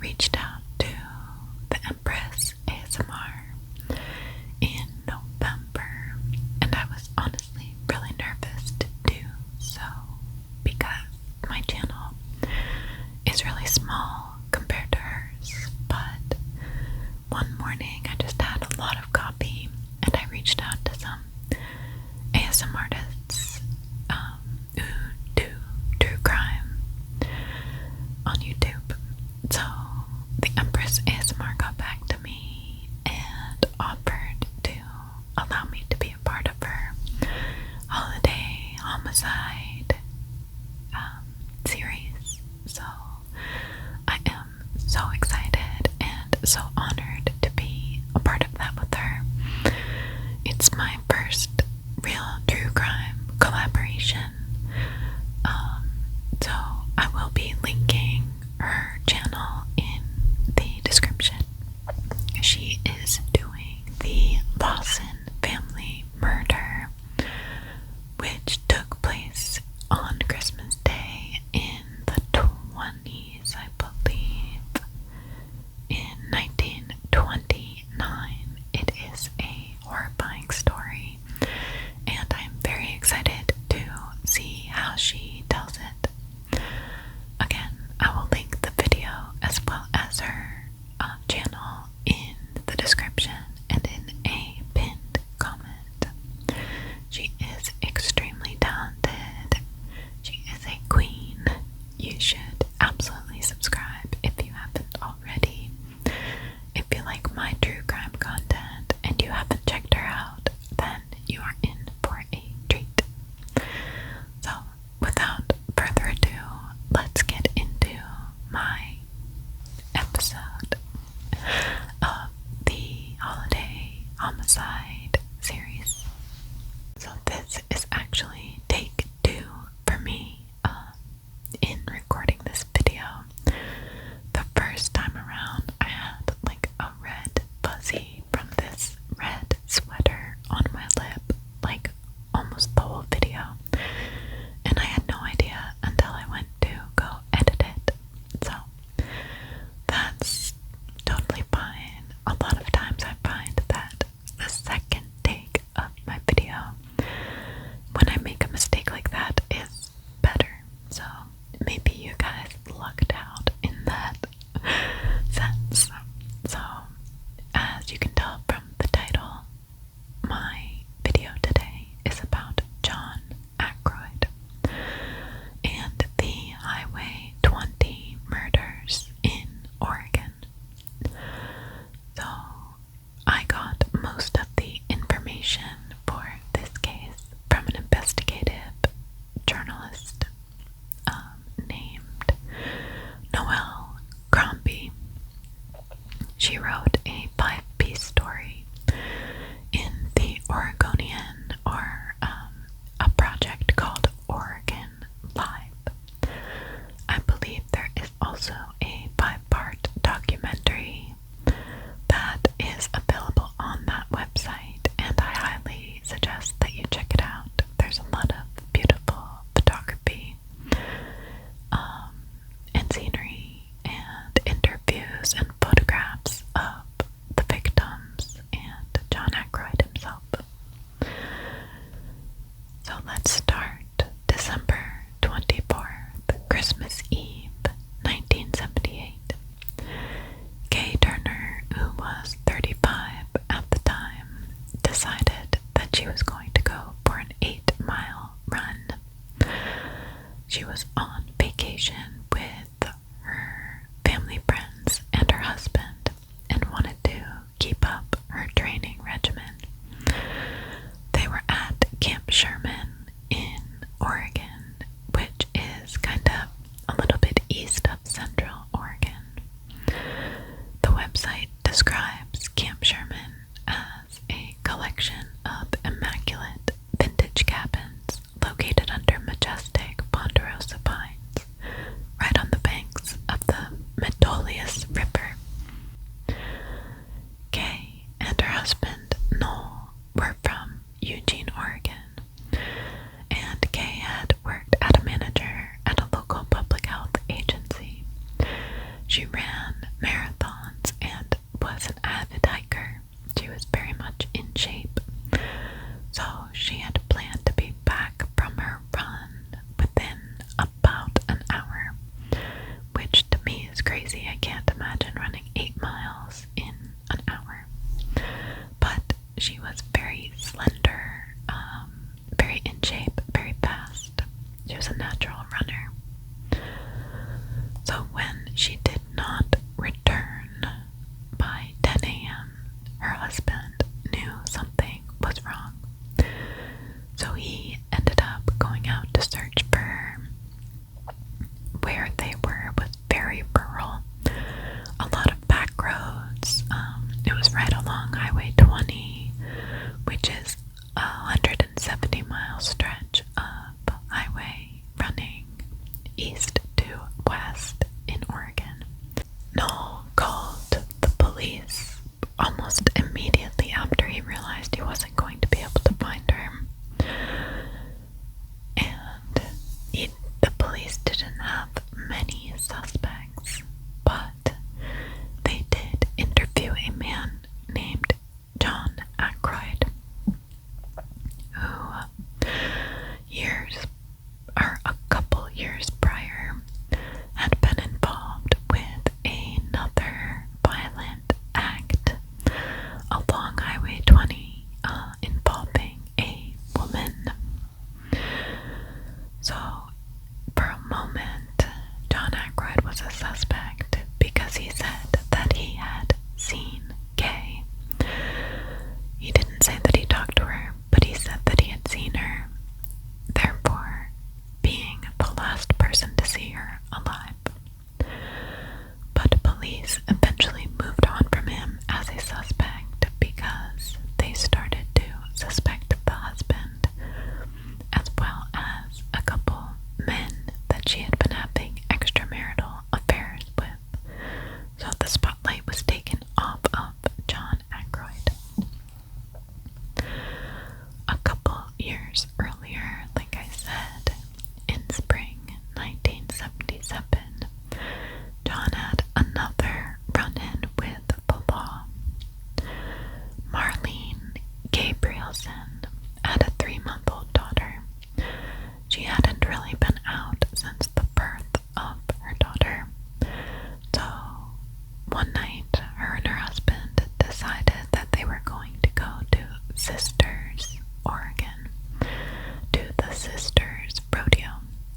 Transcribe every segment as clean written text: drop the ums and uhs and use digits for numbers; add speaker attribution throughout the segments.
Speaker 1: reached out to the Empress ASMR in November, and I was honestly really nervous to do so because my channel is really small compared to hers. But one morning I just had a lot of copy and I reached out to some ASMR artists who do true crime on YouTube. So the Empress ASMR got back to me and offered to allow me to be a part of her holiday homicide series. So I am so excited and so honored to be a part of that with her. It's my first real true crime collaboration. So I will be linking her channel in the description. She is doing the Lawson family murder, which took place on Christmas Day in the 20s, I believe, in 1929. It is a horrifying story, and I'm very excited to see how she tells it. Again, I will link the video as well as her channel in the description and in a pinned comment. She is extremely talented. She is a queen. You should absolutely subscribe if you haven't already. If you like my true crime content and you haven't checked her out, then you are in for a treat. So, without further ado, let's get into my episode of the Holiday Homicide series. So this is actually take 2 for me in recording this video. The first time around, I had like a red fuzzy from this red sweater on my lip, like almost the whole video, and I had no idea until I went to go edit it. So that's totally fine. A lot of times I find that the second take of my video, when I make a mistake like that, is better. So maybe you guys lucked out in that sense. So as you can tell from the title, my video today is about John Ackroyd and the Highway 20 murders in Oregon. So I got most of the information for this case from an investigative journalist named Noelle Crombie. She wrote a 5-piece story in the Oregonian, or a project called Oregon Live. I believe there is also a 5-part documentary that is available on that website, and I highly suggest that you check it out. There's a lot of beautiful photography and scenery and interviews and photographs of the victims and John Ackroyd himself. So let's start. December 24th, Christmas Eve, 1978. Kay Turner, who was 35 at the time, decided that she was going to go for an 8-mile run. She was on vacation with her family friends and her husband and wanted to keep up her training regimen. They were at Camp Sherman in Oregon, which is kind of a little bit east of Central Oregon. The website describes Camp Sherman as a collection of immaculate vintage cabins located under majestic ponderosa pines, right on the banks of the Metolius River. Kay and her husband, Noel, were from Eugene, Oregon, and Kay had worked as a manager at a local public health agency. She ran crazy. I can't imagine running 8 miles in an hour. But she was very slender, very in shape, very fast. She was a natural runner. So when she did not return by 10 a.m., her husband knew something was wrong. So he ended up going out to search for her. Where they were was very rural, a lot of back roads. It was right along Highway 20, which is a 170-mile stretch of highway running east to west in Oregon. Noel called the police almost immediately after he realized he wasn't going to be able to find her. And the police didn't have many suspects, but they did interview a man named John Ackroyd, who a couple years prior had been involved with another violent act along Highway 20 involving a woman. So, for a moment, John Ackroyd was a suspect because he said that he had seen Kay. He didn't say that he talked to her, but he said that he had seen her, therefore being the last person to see her alive. But police eventually moved on from him as a suspect because they started to suspect the husband, as well as a couple men that she had been having extramarital affairs with. So the spotlight was taken off of John Ackroyd. A couple years earlier, like I said, in spring 1977, John had another run-in with the law. Marlene Gabrielson had a 3-month-old daughter. She hadn't really been out since the birth of her daughter. So one night, her and her husband decided that they were going to go to Sisters, Oregon, to the Sisters Rodeo,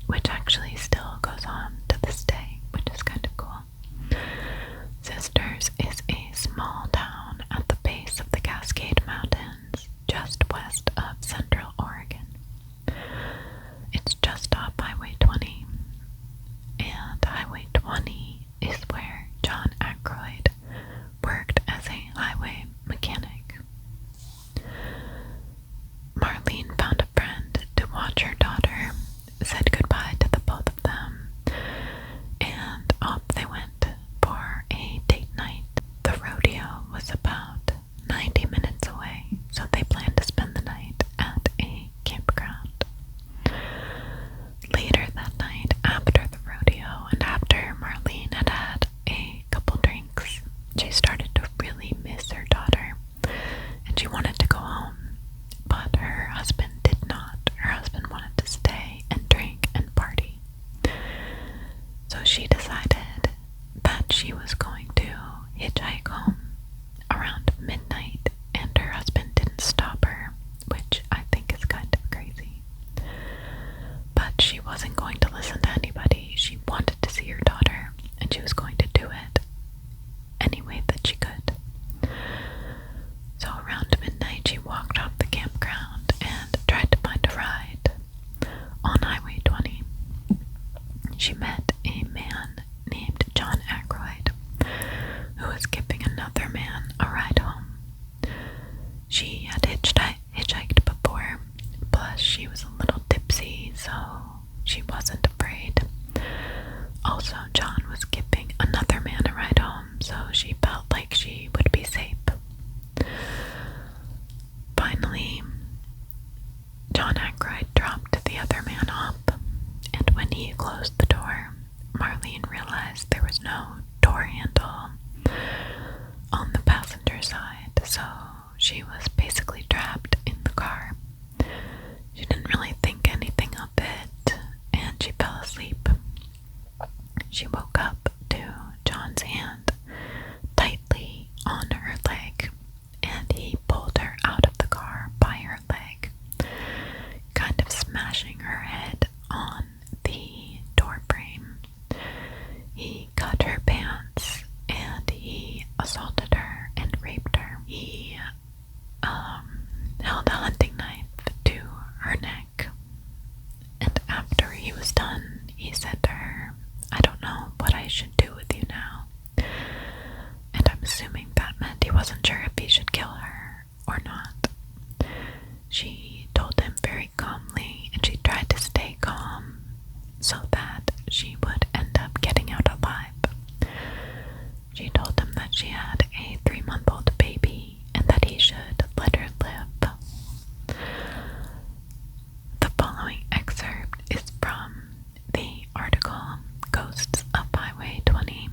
Speaker 1: which actually still goes on to this day, which is kind of cool. Sisters is a small town at the base of the Cascade Mountains, just west of Central Oregon. It's just off Highway 20, and Highway 20 is where John Ackroyd worked as a highway mechanic. Marlene found a friend to watch her daughter, said goodbye to the both of them, and off they went for a date night. The rodeo was about 90 minutes away, so they planned to spend the night at a campground. Later that night, after the rodeo and after Marlene had had a couple drinks, she started to really miss her daughter, and she wanted to go home, but her husband did not. Her husband wanted to stay and drink and party. So she decided that she was going to hitchhike home around midnight, and her husband didn't stop her, which I think is kind of crazy. But she wasn't going to listen to anybody. She wanted to see her daughter, and she was going to do it any way that she could. So around midnight, she walked off the campground and tried to find a ride on Highway 20. She met a man named John Ackroyd, assuming that meant he wasn't sure if he should kill her or not. She told him very calmly, and she tried to stay calm so that she would end up getting out alive. She told him that she had a 3-month-old baby and that he should let her live. The following excerpt is from the article Ghosts of Highway 20.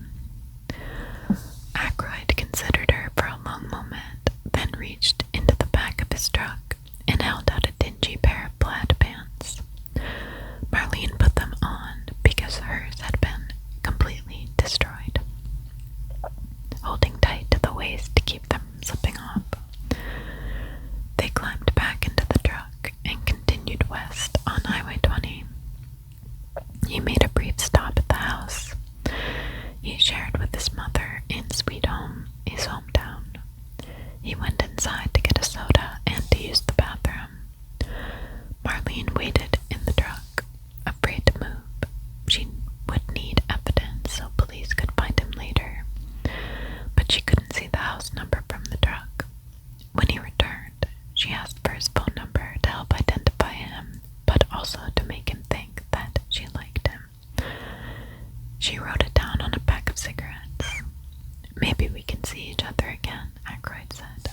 Speaker 1: Ackroyd considered her for a long moment, then reached into the back of his truck and held out a dingy pair of plaid pants. Marlene put them on because hers had been completely destroyed, holding tight to the waist to keep them from slipping off. They climbed back into the truck and continued west on Highway 20. He made a brief stop at the house he shared with his mother in Sweet Home, his hometown. He went inside to get a soda and to use the bathroom. Marlene waited in the truck, afraid to move. She would need evidence so police could find him later, but she couldn't see the house number from the truck. When he returned, she asked for his phone number to help identify him, but also to make him think that she liked him. She wrote it down on a pack of cigarettes. "Maybe we can see each other again," Ackroyd said.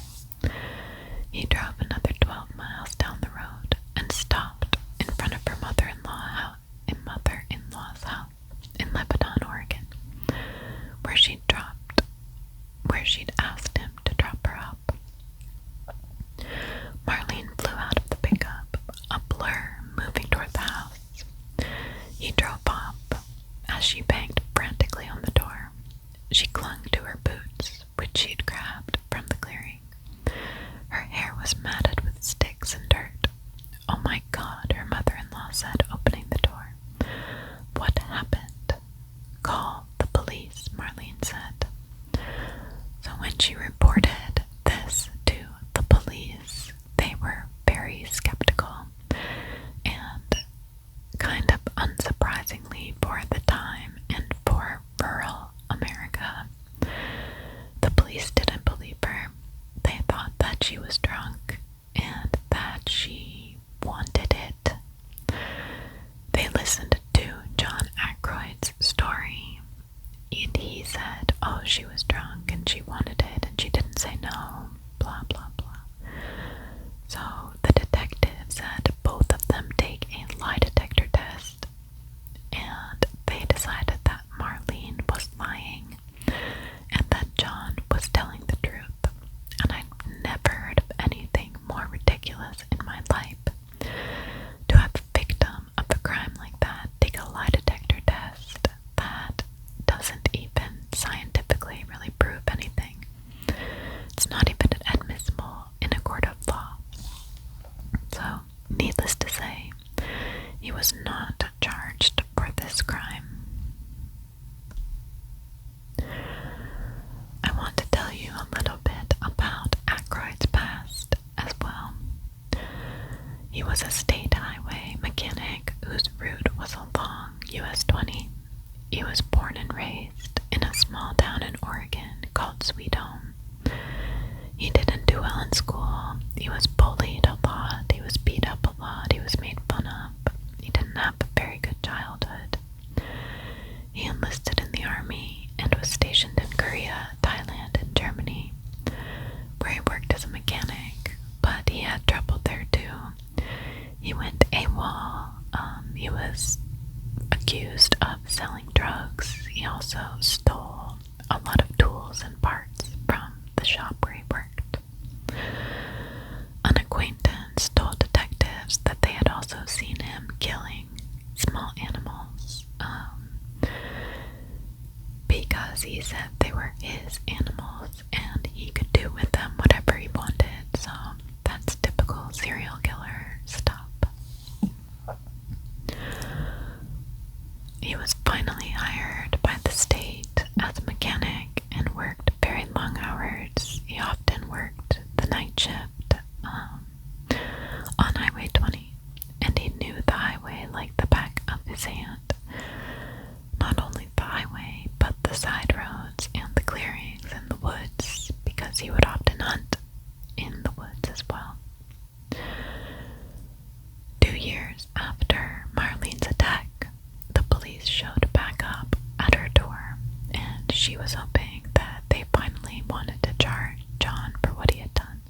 Speaker 1: He drove another 12 miles down the road and stopped in front of her mother-in-law's house in Lebanon, Oregon, where she'd asked him to drop her up. Marlene flew out of the pickup, a blur moving toward the house. He drove up as she banged frantically on the door. She clung to her boots, which she'd grabbed from the clearing. Her hair was matted with sticks and dirt. "Oh my God," her mother-in-law said, opening the door. "What happened?" "Call the police," Marlene said. So when she reported this to the police, they were very skeptical, and kind of unsurprisingly for the time and for rural America, the police didn't believe her. They thought that she was drunk and that she wanted it. They listened to John Ackroyd's story, and he said, "Oh, she was drunk and she wanted it and she didn't say no, blah, blah, blah." So the detectives had both of them take a lie detector test, and they decided that Marlene was lying and that John was telling the truth. And I've never heard of anything more ridiculous in my life. To have a victim of a crime like that take a lie detector test that doesn't even scientifically really prove anything. It's not even admissible in a court of law. So, needless to say, he was not charged for this crime. I want to tell you a little bit about Ackroyd's past as well. He was a state highway mechanic whose route was along US 20. He was born and raised in a small town in Oregon called Sweet Home. He didn't do well in school. He was bullied a lot. He was beat up a lot. He was made fun of. He didn't have a very good childhood. He enlisted in the army and was stationed in Korea, Thailand, and Germany, where he worked as a mechanic, but he had trouble there too. He went AWOL. He was accused of selling drugs. He also stole a lot of tools and parts from the shop where he worked. An acquaintance told detectives that they had also seen him killing small animals, because he said they were his animals and he could do with them whatever he wanted. So that's typical serial killer stuff. He was finally hired by the state as a mechanic and worked very long hours. He often worked the night shift on Highway 20, and he knew the highway like the back of his hand. Not only the highway, but the side roads and the clearings and the woods she was hoping that they finally wanted to charge John for what he had done.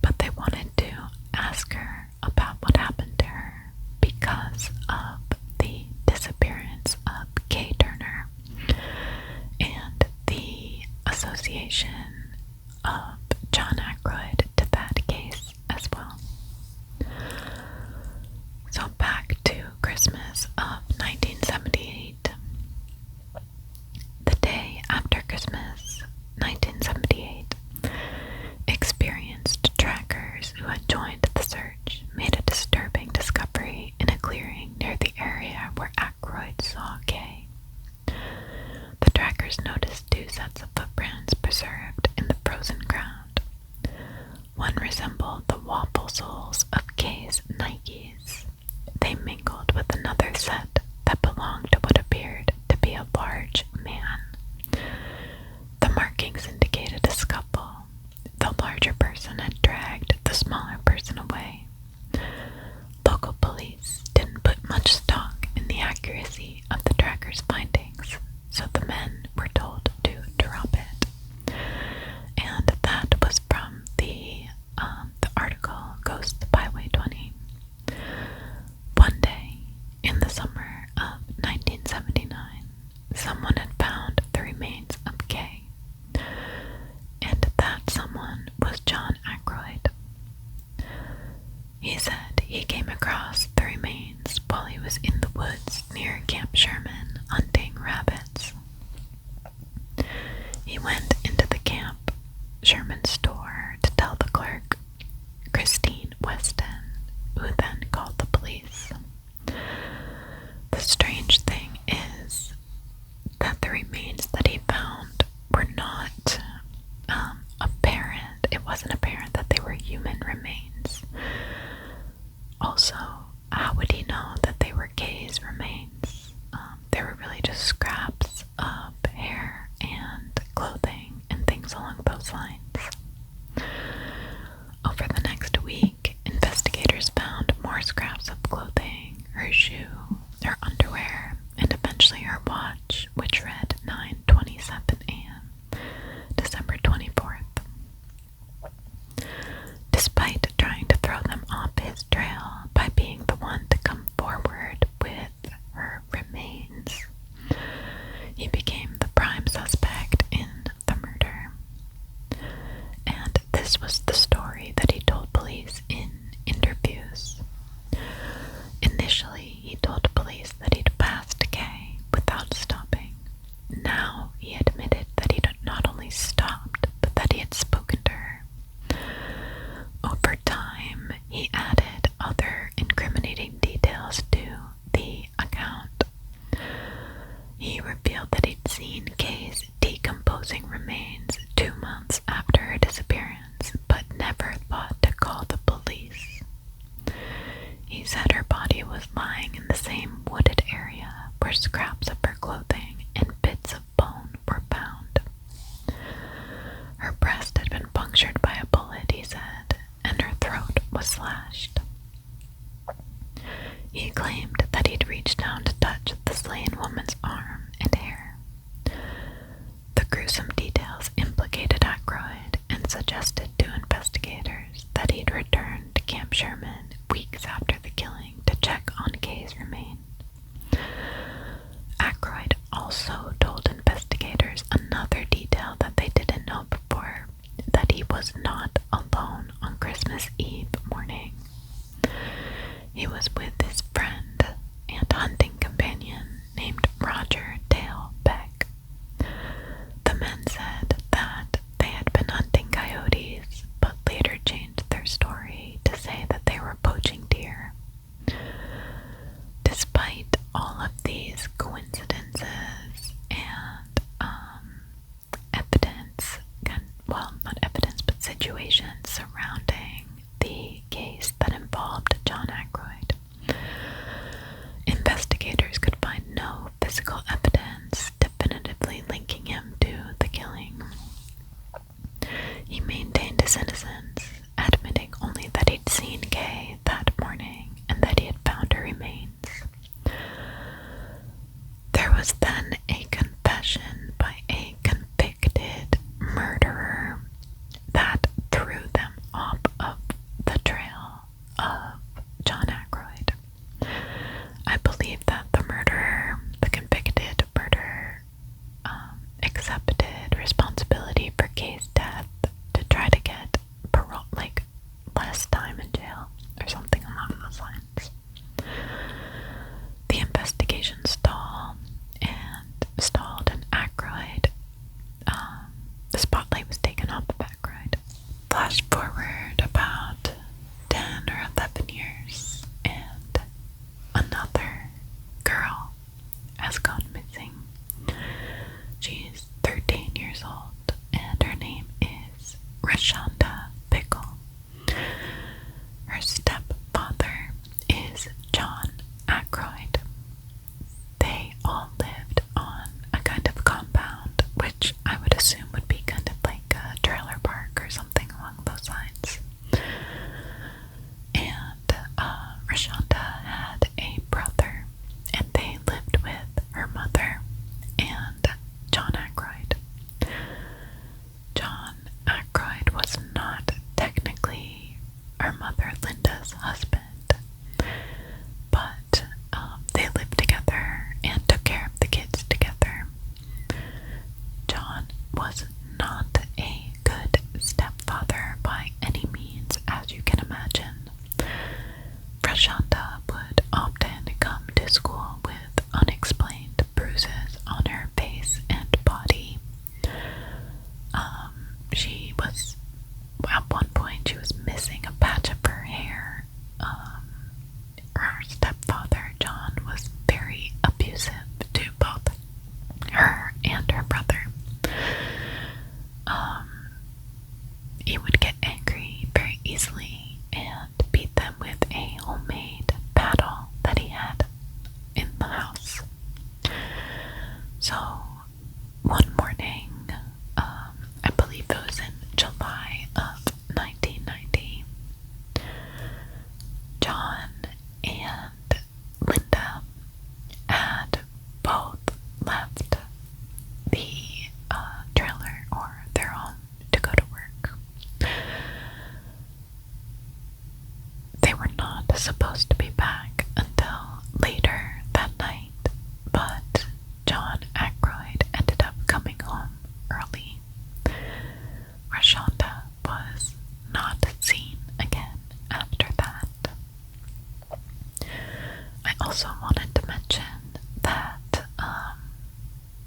Speaker 1: But they wanted to ask her about what happened to her because of the disappearance of Kay Turner and the association of John Ackroyd to that case as well. So back to Christmas of 1978. The day after Christmas 1978, experienced trackers who had joined the search made a disturbing discovery in a clearing near the area where Ackroyd saw Kay. The trackers noticed two sets of footprints preserved in the frozen ground. One resembled the waffle soles of Kay's Nikes. They mingled with another set that belonged to what appeared to be a large man. The markings indicated a scuffle. The larger person had dragged the smaller person away. Local police didn't put much stock in the accuracy of the trackers' findings, so the men were told to drop it. And that was from the article Ghosts of Highway 20. One day, in the summer of 1979, someone had found the remains of Kay, and that someone was John Ackroyd. He said he came across the remains while he was in the woods near Camp Sherman hunting rabbits. He went into the Camp Sherman store to tell the clerk, Christine Weston, who then called the police. The strange thing is that the remains that he found were not apparent. It wasn't apparent that they were human remains. Also, how would he know that they were Kay's remains? They were really just scraps of hair and clothing and things along those lines. Over the next week, investigators found more scraps of clothing, her shoe, her underwear, and eventually her watch, which read 9:27 a.m., December 24th. Despite trying to throw them off his trail by being the one to come forward with her remains, he became the prime suspect in the murder. And this was the story that he told police in interviews. Initially, he told police that he'd passed Kay without stopping. Now he admitted that he'd not only stopped, but that he had spoken to her. Over time, he added other incriminating details to the account. He revealed that he'd seen Kay's decomposing remains 2 months after her disappearance, but never thought to call the police. He said her body was lying in the same wooded area where scraps of her clothing and bits of bone were found. Her breast had been punctured by a bullet, he said, and her throat was slashed. He claimed that he'd reached down to touch the slain woman's arm and hair. The gruesome details implicated Ackroyd and suggested to investigators that he'd returned to Camp Sherman weeks after the killing to check on Kay's remains. Ackroyd also told investigators another detail that they didn't know before, that he was not alone on Christmas Eve morning. He was with his friend and hunting companion named Roger Dale Beck. The men said that they had been hunting coyotes, but later changed their story to say that they were poaching deer. Despite all of these coincidences and evidence, well, not evidence, but situations surrounding the case that involved John Ackroyd, investigators could find no physical evidence definitively linking him to the killing. He maintained his innocence, admitting only that he'd seen Kay that morning and that he had found her remains. There was then a confession accepted responsibility for Kay's death to try to get parole, like less time in jail or something along those lines. The investigation stalled, and Ackroyd, the spotlight was taken off of Ackroyd. Flash forward about 10 or 11 years, and another girl has gone missing. She's 13 years old, and her name is Roshanda Pickle. Her stepfather is John Ackroyd. They all lived on a kind of compound, which I would assume would be kind of like a trailer park or something along those lines. And Roshanda had a brother, and they lived with her mother and John Ackroyd. John Ackroyd was not technically her mother Linda's husband, but they lived together and took care of the kids together. John was not a good stepfather by any means, as you can imagine. Roshanda would often come to school with unexplained bruises on her face and body. At one point, she was missing a patch of her hair. Her stepfather, John, was very abusive to both her and her brother. He would get angry very easily and beat them with a homemade paddle that he had in the house. So, one morning, I believe it was in July of 1990, John and Linda had both left the trailer or their home to go to work. They were not supposed to be back until later that night, but John Ackroyd ended up coming home early. Roshanda was not seen again after that. I also wanted to mention that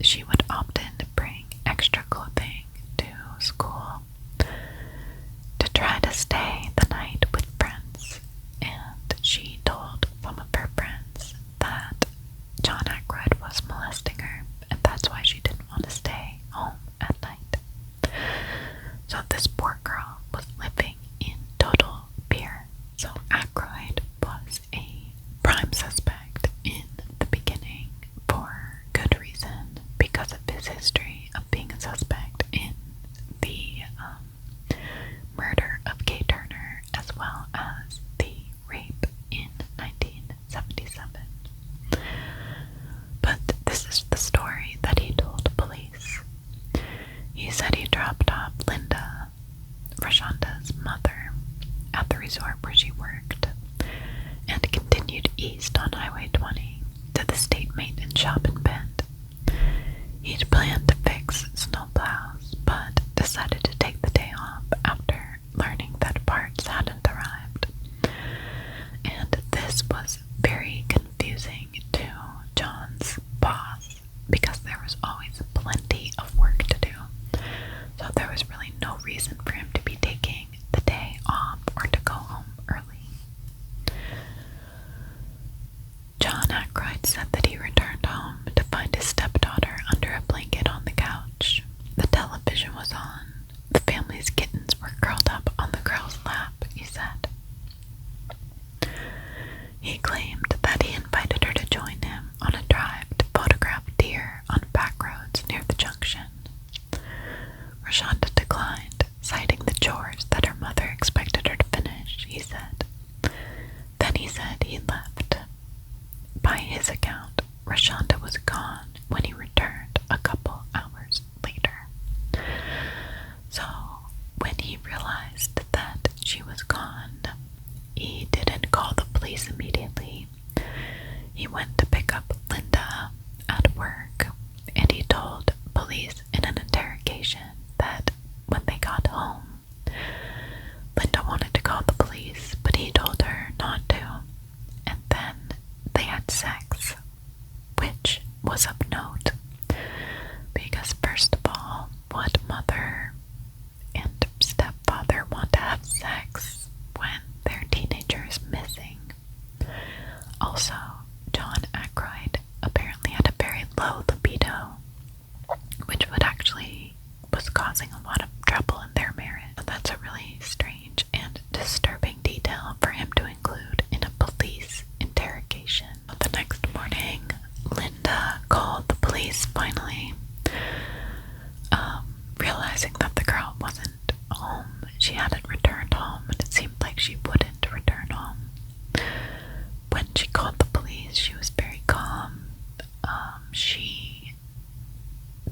Speaker 1: she would often bring extra clothing to school to try to stay the night with friends, and she told causing a lot of trouble in their marriage. So that's a really strange and disturbing detail for him to include in a police interrogation. The next morning, Linda called the police finally, realizing that the girl wasn't home. She hadn't returned home, and it seemed like she wouldn't return home. When she called the police, she was very calm.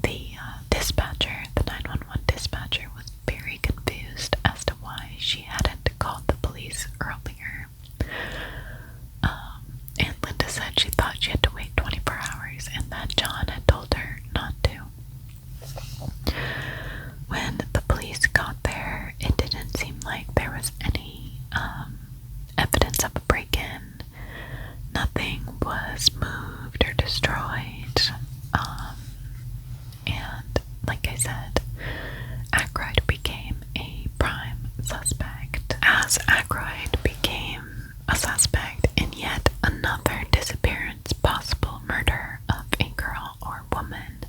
Speaker 1: The dispatcher, the 911 dispatcher, was very confused as to why she hadn't called the police earlier. And Linda said she thought she had to wait 24 hours and that John had told her not to. When the police got there, it didn't seem like there was any evidence of a break-in. Nothing was moved or destroyed. And like I said, Ackroyd became a prime suspect. As Ackroyd became a suspect in yet another disappearance, possible murder of a girl or woman,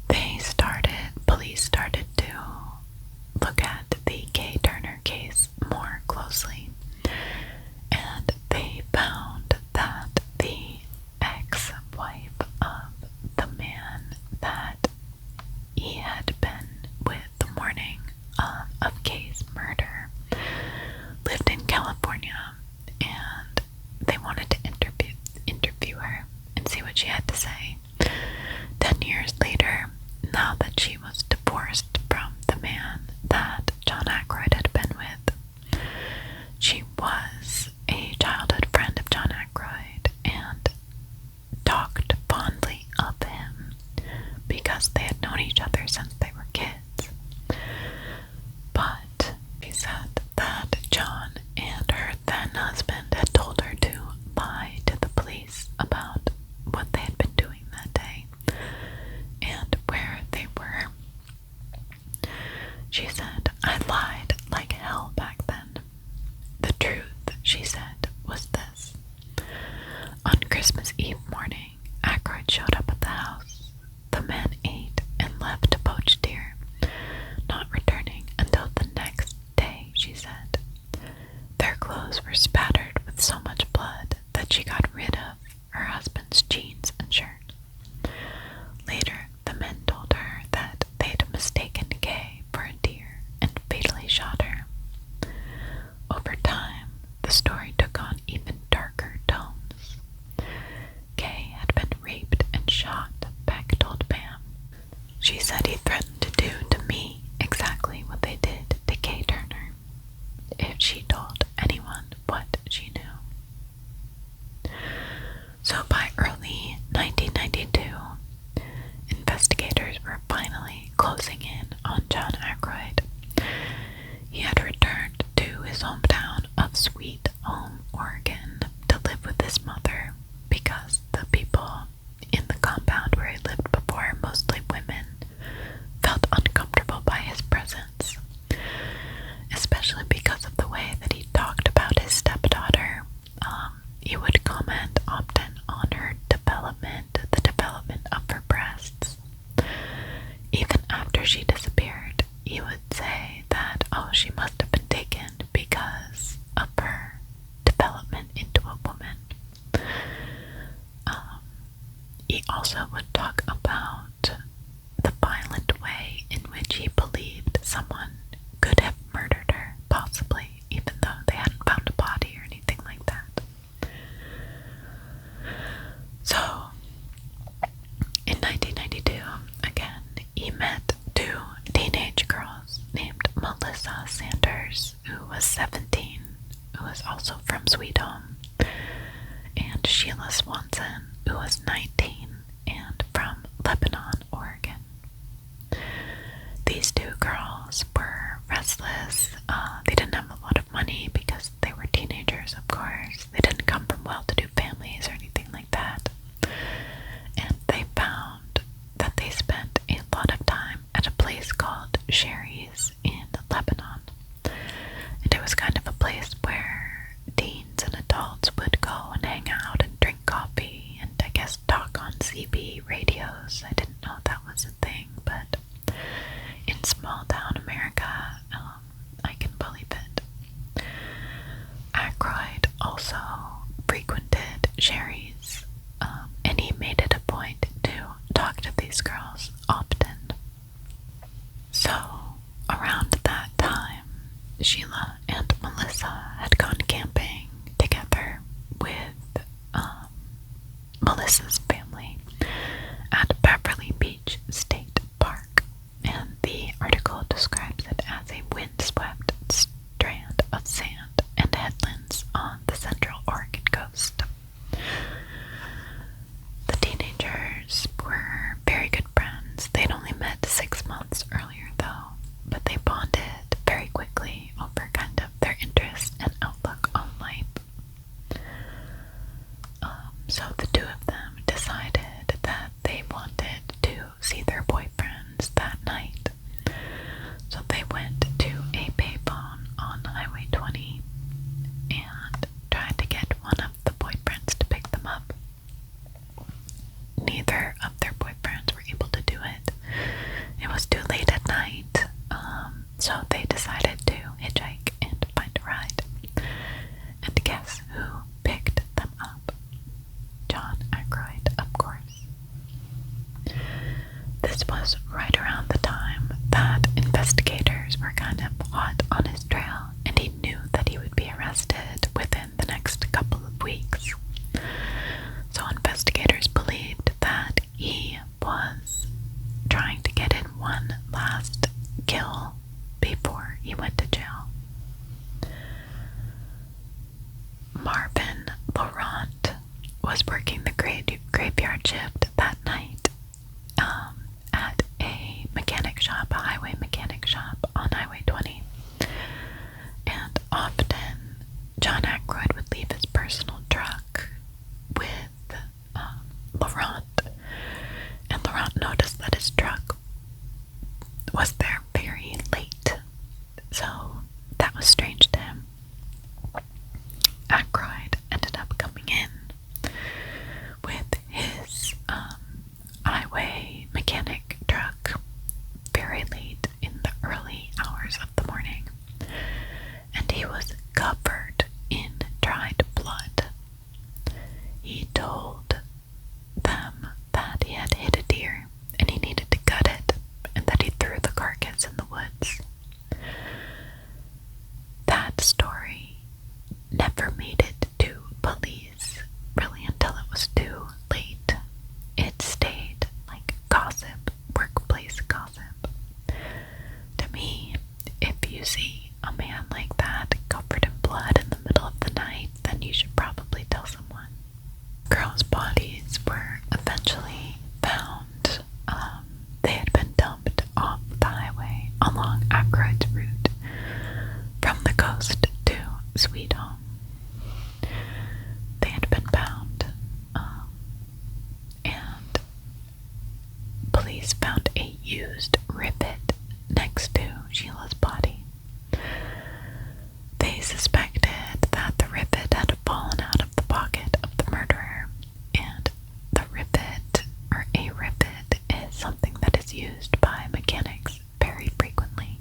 Speaker 1: police started to look at the Kay Turner case more closely. And they found that the ex-wife of the man that he had been with the morning of Kay's murder lived in California, and they wanted to interview her and see what she had to say. 10 years later, now that she was divorced from the man that John Ackroyd had been with, she was a childhood friend of John Ackroyd and talked fondly of him because they had known each other since they were kids. But she said that John and her then husband had told her to lie to the police about what they had been doing that day and where they were. She said, "I lied like hell back then. The truth," she said, "was this. On Christmas Eve morning, Ackroyd showed up at the house. The men ate and left to poach deer, not returning until the next day," she said. "Their clothes were spattered with so much blood that she got rid of her husband's jeans and shirt. Later, the men told her that they'd mistaken Kay for a deer and fatally shot her. Over time, the story took on even darker tones. Kay had been raped and shot," Beck told Pam. She said he threatened to do to me exactly what they did to Kay Turner if she told anyone what she knew. So by early 1992, investigators were finally closing in on John Ackroyd. He had returned to his hometown of Sweet Home, Oregon, to live with his mother because the people in the compound where he lived before, mostly women, felt uncomfortable by his presence, especially because of the way that he talked about his stepdaughter. He would comment often on her development, the development of her breasts. Even after she disappeared, he would say that, oh, she must have been taken because of her development into a woman. He also would talk about the violent way in which he believed someone could have murdered her, possibly, even though they hadn't found a body or anything like that. So, in 1992, again, he met two teenage girls named Melissa Sanders, who was 17, who was also from Sweet Home, and Sheila Swanson, who was 19 and from Lebanon, Oregon. These two girls were restless. They didn't have a lot of money because they were teenagers, of course. They didn't come from well-to-do families or anything like that. And they found that they spent a lot of time at a place called Sherry's in Lebanon. And it was kind of a place where teens and adults would go and hang out and drink coffee and I guess talk on CB radios. I didn't know that was a thing, but months earlier though, but they bonded very quickly over kind of their interest and outlook on life. So the two of them decided that they wanted to see their boyfriends that night. So they went to a payphone on Highway 20 and tried to get one of the boyfriends to pick them up. Neither of their boyfriends were able to do it. It was too late at night, so they decided to hitchhike and find a ride. And guess who picked them up? John Ackroyd, of course. This was right around the time that investigators were kind of hot on his trail, and he knew that he would be arrested within the next couple of weeks. So investigators believed that he was trying to get in one last kill before he went to jail. Marvin Laurent was working the graveyard shift that night at a mechanic shop, a highway mechanic shop on Highway 20. And often John Ackroyd would leave his personal truck with Laurent, and Laurent noticed that his truck was there very late, so that was strange to him. Ackroyd ended up coming in with his highway mechanic truck very late in the early hours of the morning, and he was covered in dried blood. He told them that he had hit a deer and he needed to gut it, and that he threw the carcass in the woods. That story never made it to police, really, until it was too late. It stayed like gossip, workplace gossip. To me, if you see a man like that covered in blood in the middle of the night, then you should probably tell someone. Girls' bodies were eventually found. They had been dumped off the highway along Ackroyd's route from the coast to Sweet Home. They had been bound, and police found a used rivet next to Sheila's body. They suspected that the rivet had fallen out of the pocket of the murderer, and the rivet, or a rivet, is something that is used by mechanics very frequently.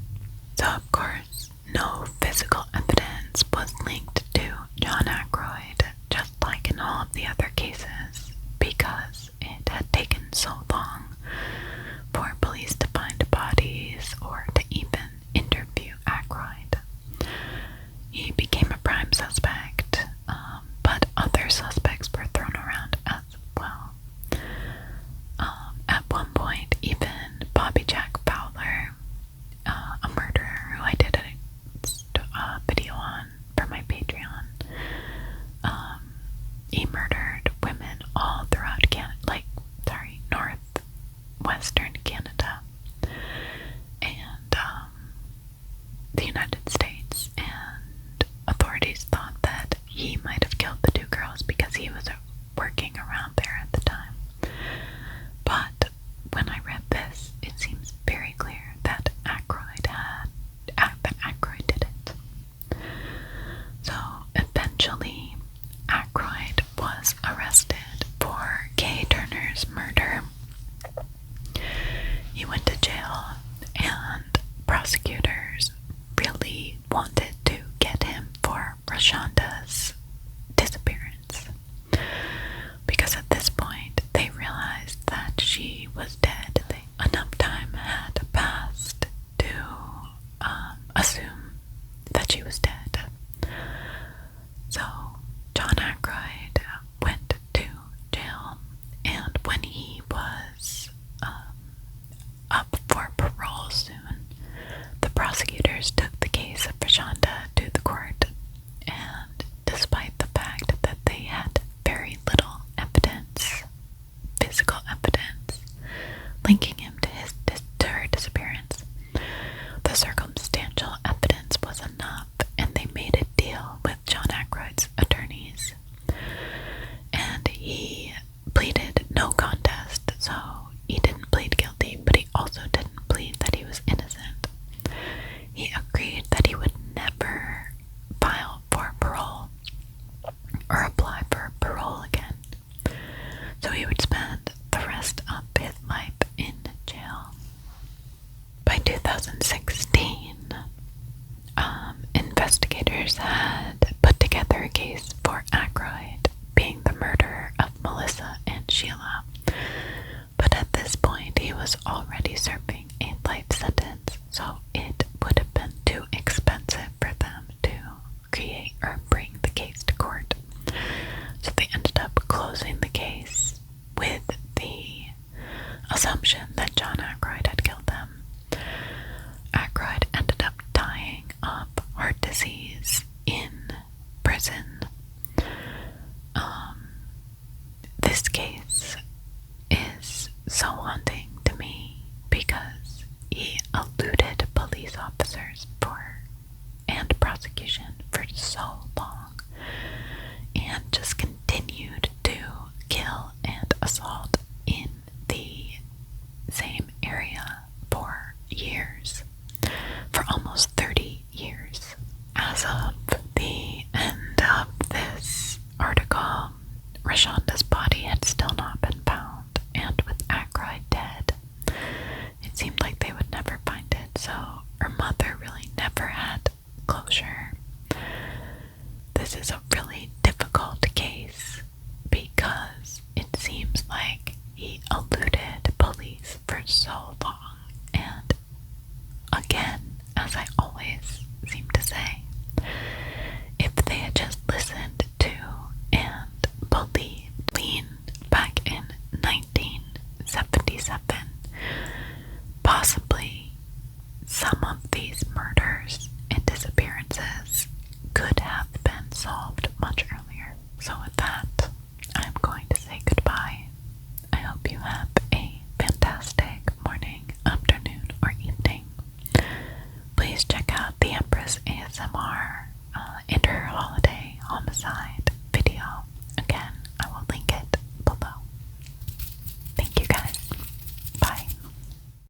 Speaker 1: So of course, no physical evidence was linked to John Ackroyd, just like in all of the other cases, because it had taken so long for police to find bodies or to even interview Ackroyd. He became a prime suspect, but other suspects were thrown around as well. At one point, even Bobby Jack Fowler, a murderer who I did a video on for my Patreon, he murdered women all throughout northwestern Canada and the United States, and authorities thought that he might have killed the two girls because he was working around there at the time. But when I read this, it seems very clear that Ackroyd did it. So eventually, Ackroyd was arrested for Kay Turner's murder. He went to jail, and prosecutors really wanted to get him for Roshanda's disappearance, because at this point they realized that she was dead. Enough time had passed to assume that she was dead. So John Ackroyd went to jail, and when he was up for parole soon, the prosecutors took the case of Roshanda to the court, and despite the fact that they had very little evidence, physical evidence, linking him to her disappearance, case for Ackroyd being the murder of Melissa and Sheila, but at this point he was already serving a life sentence, so it would have been too expensive for them to create or bring the case to court. So they ended up closing the case with the assumption that John Ackroyd had killed them. Ackroyd ended up dying of heart disease in prison. This case is so haunting to me because he eluded police officers and prosecution for so long and just continued to kill and assault in the same area for years, for almost 30 years. As of the end of this article, Roshanda's body had still not been found, and with Ackroyd dead, it seemed like they would never find it, so her mother really never had closure. This is a really difficult case because it seems like he eluded police for so long, and again, as I always seem to say, if they had just listened to and believed Marlene back in 1977, possibly some of these murders and disappearances could have been solved much earlier. So with that,